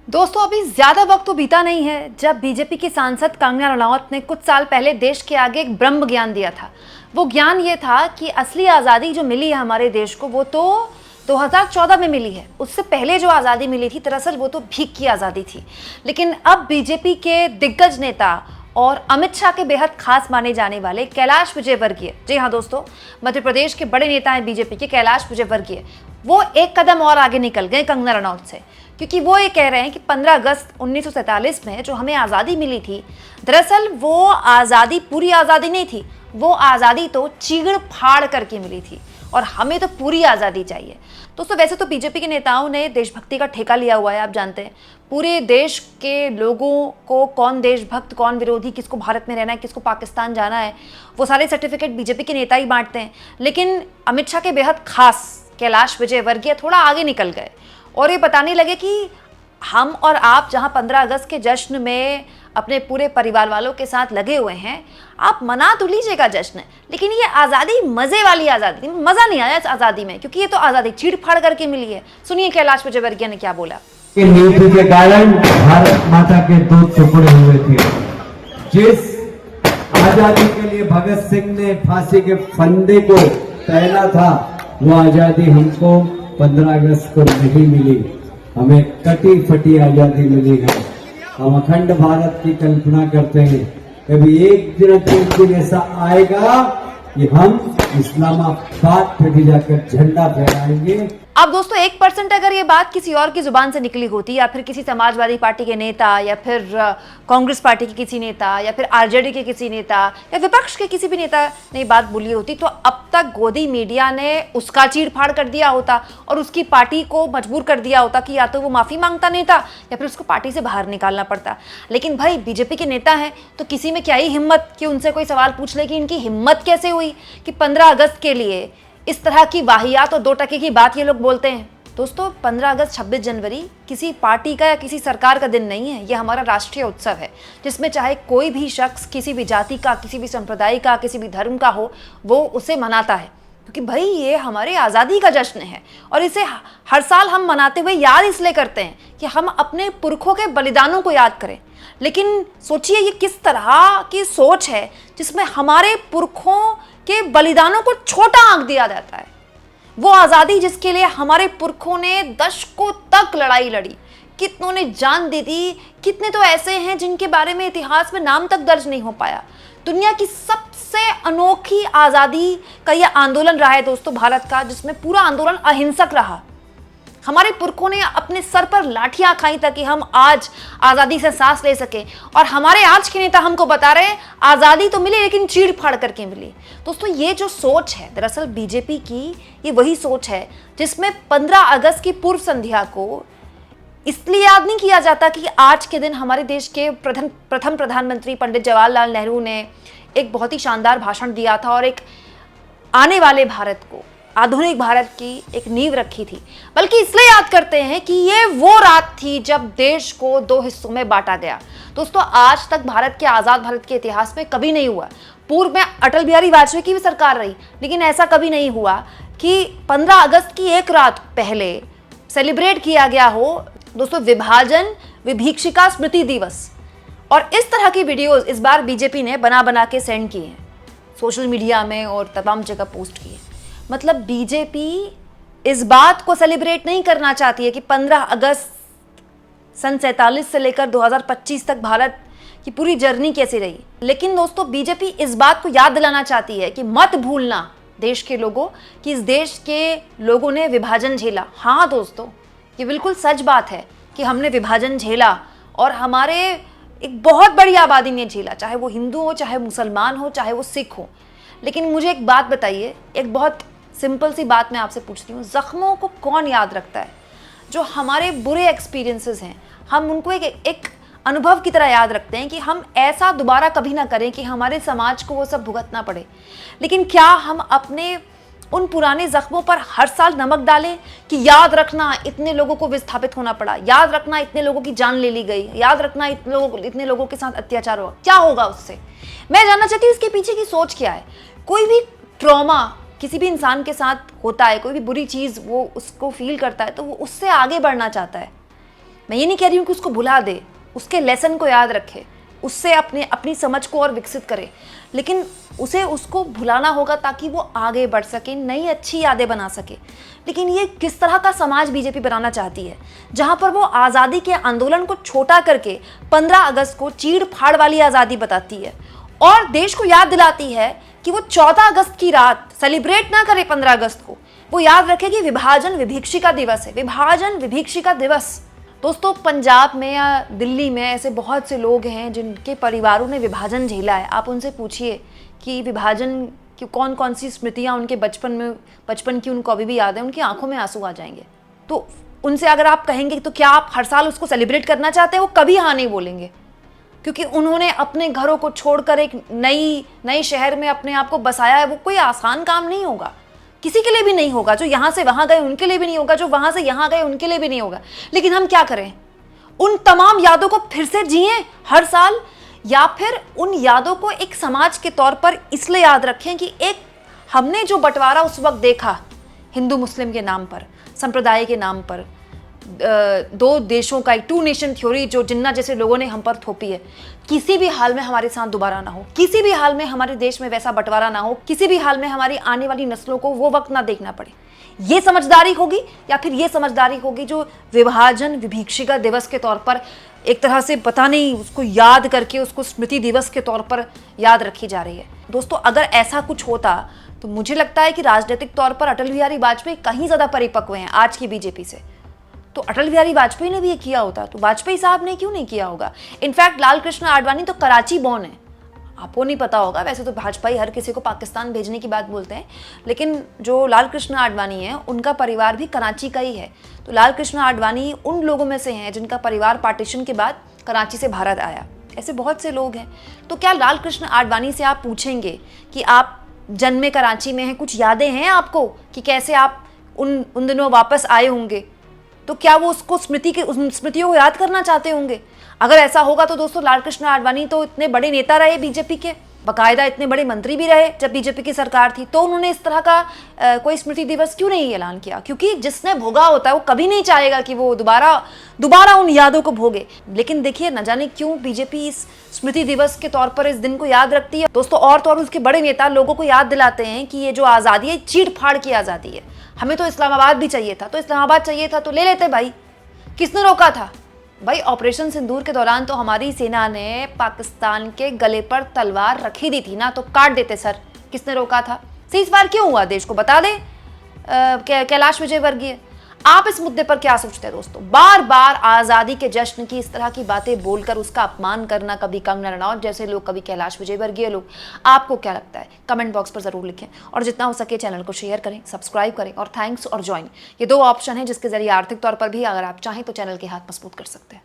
दोस्तों, अभी ज्यादा वक्त तो बीता नहीं है जब बीजेपी की सांसद कंगना रनौत ने कुछ साल पहले देश के आगे एक ब्रह्म ज्ञान दिया था। वो ज्ञान ये था कि असली आज़ादी जो मिली है हमारे देश को वो तो 2014 में मिली है। उससे पहले जो आज़ादी मिली थी दरअसल वो तो भीख की आज़ादी थी। लेकिन अब बीजेपी के दिग्गज नेता और अमित शाह के बेहद खास माने जाने वाले कैलाश विजयवर्गीय, जी हाँ दोस्तों, मध्य प्रदेश के बड़े नेता हैं बीजेपी के कैलाश विजयवर्गीय, वो एक कदम और आगे निकल गए कंगना रनौत से। क्योंकि वो ये कह रहे हैं कि 15 अगस्त 1947 में जो हमें आज़ादी मिली थी दरअसल वो आज़ादी पूरी आज़ादी नहीं थी, वो आज़ादी तो चीड़ फाड़ करके मिली थी और हमें तो पूरी आज़ादी चाहिए। दोस्तों, वैसे तो बीजेपी के नेताओं ने देशभक्ति का ठेका लिया हुआ है, आप जानते हैं। पूरे देश के लोगों को कौन देशभक्त कौन विरोधी, किसको भारत में रहना है किसको पाकिस्तान जाना है, वो सारे सर्टिफिकेट बीजेपी के नेता ही बांटते हैं। लेकिन अमित शाह के बेहद खास कैलाश विजयवर्गीय थोड़ा आगे निकल गए और ये बताने लगे कि हम और आप जहां 15 अगस्त के जश्न में अपने पूरे परिवार वालों के साथ लगे हुए हैं, आप मना तो लीजिएगा जश्न, लेकिन ये आज़ादी मज़े वाली आज़ादी, मज़ा नहीं आया इस आज़ादी में, क्योंकि ये तो आज़ादी चीड़ फाड़ करके मिली है। सुनिए कैलाश विजयवर्गीय ने क्या बोला। नीति के कारण भारत माता के दो टुकड़े हुए थे। जिस आजादी के लिए भगत सिंह ने फांसी के फंदे को तैला था, वो आजादी हमको 15 अगस्त को नहीं मिली। हमें कटी फटी आजादी मिली है। हम अखंड भारत की कल्पना करते हैं। कभी एक दिन ऐसा आएगा कि हम इस्लामाबाद पे जाकर झंडा फहराएंगे। अब दोस्तों 1% अगर ये बात किसी और की जुबान से निकली होती, या फिर किसी समाजवादी पार्टी के नेता, या फिर कांग्रेस पार्टी के किसी नेता, या फिर आरजेडी के किसी नेता, या विपक्ष के किसी भी नेता ने बात बोली होती, तो अब तक गोदी मीडिया ने उसका चीड़-फाड़ कर दिया होता और उसकी पार्टी को मजबूर कर दिया होता कि या तो वो माफी मांगता नेता या फिर उसको पार्टी से बाहर निकालना पड़ता। लेकिन भाई बीजेपी के नेता हैं तो किसी में क्या ही हिम्मत कि उनसे कोई सवाल पूछ ले कि इनकी हिम्मत कैसे हुई कि 15 अगस्त के लिए इस तरह की वाहियात और 2 टके की बात ये लोग बोलते हैं। दोस्तों, 15 अगस्त 26 जनवरी किसी पार्टी का या किसी सरकार का दिन नहीं है, ये हमारा राष्ट्रीय उत्सव है जिसमें चाहे कोई भी शख्स किसी भी जाति का, किसी भी संप्रदाय का, किसी भी धर्म का हो, वो उसे मनाता है। क्योंकि भाई ये हमारे आज़ादी का जश्न है और इसे हर साल हम मनाते हुए याद इसलिए करते हैं कि हम अपने पुरखों के बलिदानों को याद करें। लेकिन सोचिए ये किस तरह की सोच है जिसमें हमारे पुरखों के बलिदानों को छोटा आंक दिया जाता है। वो आज़ादी जिसके लिए हमारे पुरखों ने दशकों तक लड़ाई लड़ी, कितनों ने जान दे दी, कितने तो ऐसे हैं जिनके बारे में इतिहास में नाम तक दर्ज नहीं हो पाया। दुनिया की सबसे अनोखी आज़ादी का यह आंदोलन रहा है दोस्तों भारत का, जिसमें पूरा आंदोलन अहिंसक रहा। हमारे पुरखों ने अपने सर पर लाठियां खाई ताकि हम आज आज़ादी से सांस ले सके, और हमारे आज के नेता हमको बता रहे हैं आज़ादी तो मिली लेकिन चीड़ फाड़ करके मिली। दोस्तों, ये जो सोच है दरअसल बीजेपी की, ये वही सोच है जिसमें 15 अगस्त की पूर्व संध्या को इसलिए याद नहीं किया जाता कि आज के दिन हमारे देश के प्रथम प्रधानमंत्री पंडित जवाहरलाल नेहरू ने एक बहुत ही शानदार भाषण दिया था और एक आने वाले भारत को, आधुनिक भारत की एक नींव रखी थी, बल्कि इसलिए याद करते हैं कि ये वो रात थी जब देश को 2 हिस्सों में बांटा गया। दोस्तों, आज तक भारत के आज़ाद भारत के इतिहास में कभी नहीं हुआ। पूर्व में अटल बिहारी वाजपेयी की भी सरकार रही, लेकिन ऐसा कभी नहीं हुआ कि 15 अगस्त की एक रात पहले सेलिब्रेट किया गया हो दोस्तों विभाजन विभीषिका स्मृति दिवस। और इस तरह की वीडियोस इस बार बीजेपी ने बना के सेंड किए हैं सोशल मीडिया में और तमाम जगह पोस्ट किए। मतलब बीजेपी इस बात को सेलिब्रेट नहीं करना चाहती है कि 15 अगस्त सन 47 से लेकर 2025 तक भारत की पूरी जर्नी कैसी रही। लेकिन दोस्तों, बीजेपी इस बात को याद दिलाना चाहती है कि मत भूलना देश के लोगों कि इस देश के लोगों ने विभाजन झेला। हाँ दोस्तों, ये बिल्कुल सच बात है कि हमने विभाजन झेला और हमारे एक बहुत बड़ी आबादी ने झेला, चाहे वो हिंदू हो, चाहे मुसलमान हो, चाहे वो सिख हो। लेकिन मुझे एक बात बताइए, एक बहुत सिंपल सी बात मैं आपसे पूछती हूँ, जख्मों को कौन याद रखता है? जो हमारे बुरे एक्सपीरियंसेस हैं हम उनको एक अनुभव की तरह याद रखते हैं कि हम ऐसा दोबारा कभी ना करें कि हमारे समाज को वो सब भुगतना पड़े। लेकिन क्या हम अपने उन पुराने जख्मों पर हर साल नमक डालें कि याद रखना इतने लोगों को विस्थापित होना पड़ा, याद रखना इतने लोगों की जान ले ली गई, याद रखना इतने लोगों के साथ अत्याचार हुआ? क्या होगा उससे? मैं जानना चाहती हूँ इसके पीछे की सोच क्या है। कोई भी ट्रॉमा किसी भी इंसान के साथ होता है, कोई भी बुरी चीज़ वो उसको फील करता है तो वो उससे आगे बढ़ना चाहता है। मैं ये नहीं कह रही हूँ कि उसको भुला दे, उसके लेसन को याद रखे, उससे अपनी समझ को और विकसित करे, लेकिन उसे उसको भुलाना होगा ताकि वो आगे बढ़ सके, नई अच्छी यादें बना सके। लेकिन ये किस तरह का समाज बीजेपी बनाना चाहती है, जहाँ पर वो आज़ादी के आंदोलन को छोटा करके 15 अगस्त को चीड़ फाड़ वाली आज़ादी बताती है और देश को याद दिलाती है कि वो 14 अगस्त की रात सेलिब्रेट ना करे 15 अगस्त को, वो याद रखे कि विभाजन विभीषिका दिवस है, विभाजन विभीषिका दिवस। दोस्तों, पंजाब में या दिल्ली में ऐसे बहुत से लोग हैं जिनके परिवारों ने विभाजन झेला है। आप उनसे पूछिए कि विभाजन की कौन कौन सी स्मृतियाँ उनके बचपन की उनको अभी भी याद है, उनकी आंखों में आंसू आ जाएंगे। तो उनसे अगर आप कहेंगे तो क्या आप हर साल उसको सेलिब्रेट करना चाहते हैं, वो कभी हाँ नहीं बोलेंगे, क्योंकि उन्होंने अपने घरों को छोड़कर एक नई शहर में अपने आप को बसाया है। वो कोई आसान काम नहीं होगा, किसी के लिए भी नहीं होगा। जो यहाँ से वहाँ गए उनके लिए भी नहीं होगा, जो वहाँ से यहाँ गए उनके लिए भी नहीं होगा। लेकिन हम क्या करें, उन तमाम यादों को फिर से जिएं हर साल, या फिर उन यादों को एक समाज के तौर पर इसलिए याद रखें कि एक हमने जो बंटवारा उस वक्त देखा हिंदू मुस्लिम के नाम पर, संप्रदाय के नाम पर, दो देशों का एक 2 नेशन थ्योरी जो जिन्ना जैसे लोगों ने हम पर थोपी है, किसी भी हाल में हमारे साथ दोबारा ना हो, किसी भी हाल में हमारे देश में वैसा बंटवारा ना हो, किसी भी हाल में हमारी आने वाली नस्लों को वो वक्त ना देखना पड़े। ये समझदारी होगी, या फिर ये समझदारी होगी जो विभाजन विभीषिका दिवस के तौर पर एक तरह से पता नहीं उसको याद करके उसको स्मृति दिवस के तौर पर याद रखी जा रही है। दोस्तों, अगर ऐसा कुछ होता तो मुझे लगता है कि राजनीतिक तौर पर अटल बिहारी वाजपेयी कहीं ज़्यादा परिपक्व हैं आज की बीजेपी से। तो अटल बिहारी वाजपेयी ने भी ये किया होता तो वाजपेयी साहब ने क्यों नहीं किया होगा। इनफैक्ट लाल कृष्ण आडवाणी तो कराची बॉर्न है, आपको नहीं पता होगा। वैसे तो भाजपाई हर किसी को पाकिस्तान भेजने की बात बोलते हैं, लेकिन जो लाल कृष्ण आडवाणी है उनका परिवार भी कराची का ही है। तो लाल कृष्ण आडवाणी उन लोगों में से हैं जिनका परिवार पार्टीशन के बाद कराची से भारत आया। ऐसे बहुत से लोग हैं। तो क्या लाल कृष्ण आडवाणी से आप पूछेंगे कि आप जन्मे कराची में हैं, कुछ यादें हैं आपको कि कैसे आप उन दिनों वापस आए होंगे, तो क्या वो उसको स्मृतियों को याद करना चाहते होंगे? अगर ऐसा होगा तो दोस्तों, लाल कृष्ण आडवाणी तो इतने बड़े नेता रहे बीजेपी के, बाकायदा इतने बड़े मंत्री भी रहे जब बीजेपी की सरकार थी, तो उन्होंने इस तरह का कोई स्मृति दिवस क्यों नहीं ऐलान किया? क्योंकि जिसने भोगा होता है वो कभी नहीं चाहेगा कि वो दोबारा उन यादों को भोगे। लेकिन देखिए, न जाने क्यों बीजेपी इस स्मृति दिवस के तौर पर इस दिन को याद रखती है दोस्तों। और तो और उसके बड़े नेता लोगों को याद दिलाते हैं कि ये जो आज़ादी है चीड़ फाड़ की आज़ादी है, हमें तो इस्लामाबाद भी चाहिए था, तो इस्लामाबाद चाहिए था तो ले लेते भाई, किसने रोका था भाई? ऑपरेशन सिंदूर के दौरान तो हमारी सेना ने पाकिस्तान के गले पर तलवार रखी दी थी ना, तो काट देते सर, किसने रोका था? सीज़फायर क्यों हुआ देश को बता दें कैलाश विजयवर्गीय। आप इस मुद्दे पर क्या सोचते हैं दोस्तों? बार बार आज़ादी के जश्न की इस तरह की बातें बोलकर उसका अपमान करना, कभी कंगना रनौत जैसे लोग, कभी कैलाश विजयवर्गीय लोग, आपको क्या लगता है? कमेंट बॉक्स पर ज़रूर लिखें और जितना हो सके चैनल को शेयर करें, सब्सक्राइब करें और थैंक्स और ज्वाइन, ये 2 ऑप्शन हैं जिसके जरिए आर्थिक तौर पर भी अगर आप चाहें तो चैनल के हाथ मजबूत कर सकते हैं।